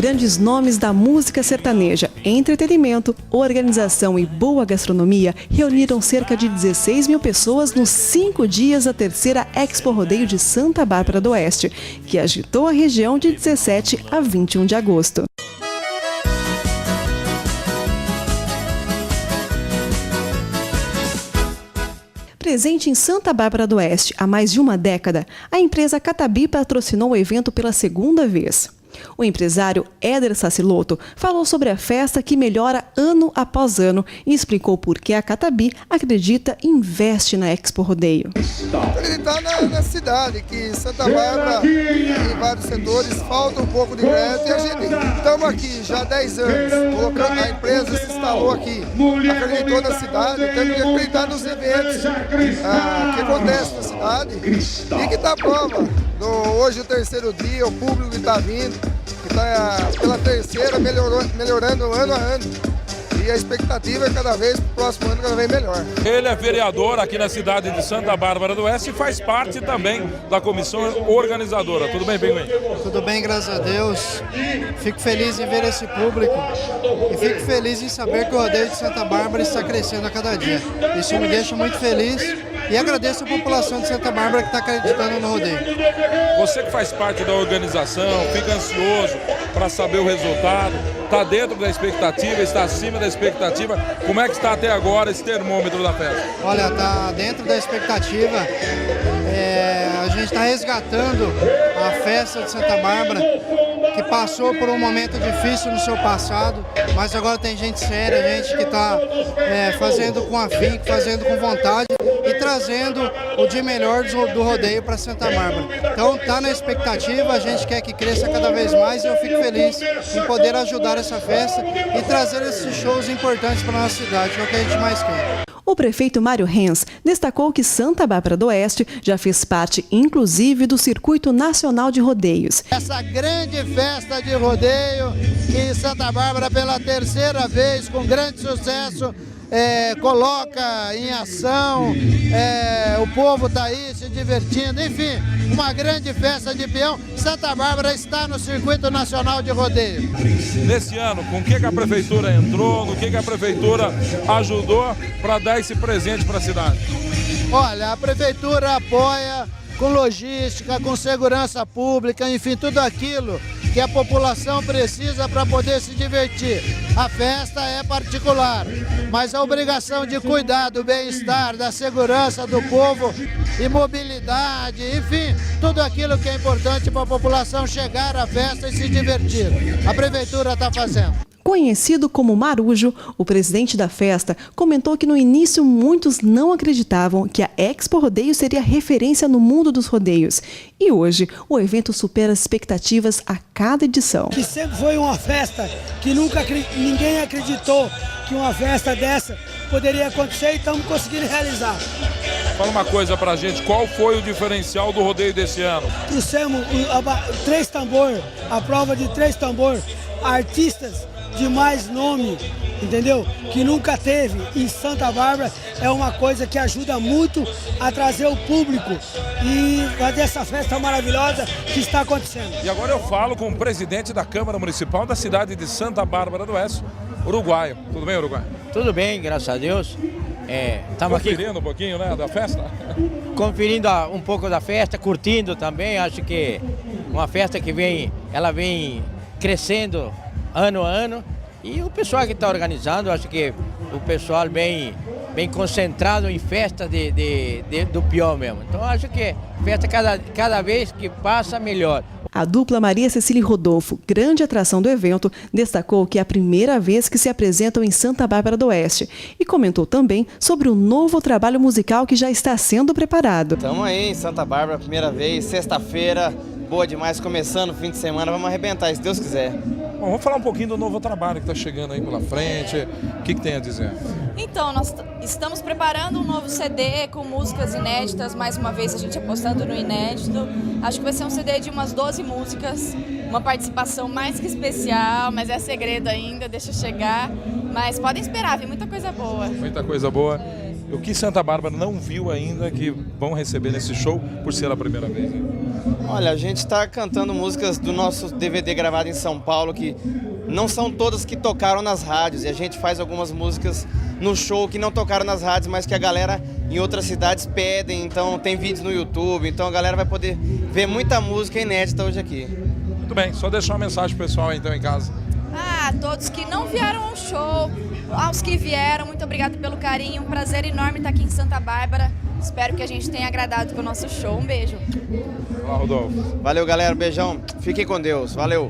grandes nomes da música sertaneja, entretenimento, organização e boa gastronomia reuniram cerca de 16 mil pessoas nos 5 dias da terceira Expo Rodeio de Santa Bárbara do Oeste, que agitou a região de 17 a 21 de agosto. Presente em Santa Bárbara do Oeste há mais de uma década, a empresa Catabi patrocinou o evento pela segunda vez. O empresário Éder Saciloto falou sobre a festa que melhora ano após ano e explicou por que a Catabi acredita e investe na Expo Rodeio. Acreditar na cidade, que Santa Bárbara, em vários setores, falta um pouco de crédito e a gente estamos aqui já há 10 anos, colocando, a empresa se instalou aqui, acreditou na cidade, temos que acreditar nos eventos que acontecem na cidade e que está à prova. Hoje o terceiro dia, o público que está vindo, que está pela terceira, melhorando ano a ano. E a expectativa é cada vez, pro próximo ano, cada vez melhor. Ele é vereador aqui na cidade de Santa Bárbara do Oeste e faz parte também da comissão organizadora. Tudo bem, Pinguim? Tudo bem, graças a Deus. Fico feliz em ver esse público e fico feliz em saber que o rodeio de Santa Bárbara está crescendo a cada dia. Isso me deixa muito feliz e agradeço a população de Santa Bárbara que está acreditando no rodeio. Você que faz parte da organização, fica ansioso para saber o resultado, está dentro da expectativa, está acima da expectativa. Como é que está até agora esse termômetro da festa? Olha, está dentro da expectativa. A gente está resgatando a festa de Santa Bárbara, que passou por um momento difícil no seu passado, mas agora tem gente séria, gente que está fazendo com afinco, fazendo com vontade e trazendo o de melhor do rodeio para Santa Bárbara. Então está na expectativa, a gente quer que cresça cada vez mais e eu fico feliz em poder ajudar essa festa e trazer esses shows importantes para a nossa cidade, que é o que a gente mais quer. O prefeito Mário Renz destacou que Santa Bárbara do Oeste já fez parte, inclusive, do Circuito Nacional de Rodeios. Essa grande festa de rodeio que Santa Bárbara, pela terceira vez, com grande sucesso, coloca em ação, o povo está aí se divertindo, enfim, uma grande festa de peão. Santa Bárbara está no Circuito Nacional de Rodeio. Nesse ano, com o que a prefeitura entrou, no que a prefeitura ajudou para dar esse presente para a cidade? Olha, a prefeitura apoia com logística, com segurança pública, enfim, tudo aquilo que a população precisa para poder se divertir. A festa é particular, mas a obrigação de cuidar do bem-estar, da segurança do povo e mobilidade, enfim, tudo aquilo que é importante para a população chegar à festa e se divertir. A prefeitura está fazendo. Conhecido como Marujo, o presidente da festa comentou que no início muitos não acreditavam que a Expo Rodeio seria referência no mundo dos rodeios. E hoje o evento supera as expectativas a cada edição. Que sempre foi uma festa que ninguém acreditou que uma festa dessa poderia acontecer e estamos conseguindo realizar. Fala uma coisa pra gente, qual foi o diferencial do rodeio desse ano? Trouxemos 3 tambor, a prova de 3 tambor, artistas de mais nome, entendeu? Que nunca teve em Santa Bárbara. É uma coisa que ajuda muito a trazer o público e fazer essa festa maravilhosa que está acontecendo. E agora eu falo com o presidente da Câmara Municipal da cidade de Santa Bárbara do Oeste, uruguaio. Tudo bem, uruguaio? Tudo bem, graças a Deus. Estamos aqui conferindo um pouquinho, né, da festa? Conferindo um pouco da festa, curtindo também. Acho que uma festa que vem crescendo ano a ano, e o pessoal que está organizando, acho que o pessoal bem concentrado em festa do peão mesmo. Então acho que festa cada vez que passa melhor. A dupla Maria Cecília e Rodolfo, grande atração do evento, destacou que é a primeira vez que se apresentam em Santa Bárbara do Oeste e comentou também sobre o novo trabalho musical que já está sendo preparado. Estamos aí em Santa Bárbara, primeira vez, sexta-feira, boa demais, começando o fim de semana, vamos arrebentar, se Deus quiser. Bom, vamos falar um pouquinho do novo trabalho que está chegando aí pela frente, o que tem a dizer? Então, nós estamos preparando um novo CD com músicas inéditas, mais uma vez a gente apostando no inédito. Acho que vai ser um CD de umas 12 músicas, uma participação mais que especial, mas é segredo ainda, deixa chegar. Mas podem esperar, vem muita coisa boa. Muita coisa boa. O que Santa Bárbara não viu ainda que vão receber nesse show por ser a primeira vez? Hein? Olha, a gente está cantando músicas do nosso DVD gravado em São Paulo, que não são todas que tocaram nas rádios, e a gente faz algumas músicas no show que não tocaram nas rádios, mas que a galera em outras cidades pedem, então tem vídeos no YouTube, então a galera vai poder ver muita música inédita hoje aqui. Muito bem, só deixar uma mensagem pro pessoal então em casa. Todos que não vieram ao show, aos que vieram, muito obrigada pelo carinho, um prazer enorme estar aqui em Santa Bárbara. Espero que a gente tenha agradado com o nosso show. Um beijo. Olá, Rodolfo. Valeu, galera, beijão, fiquem com Deus, valeu.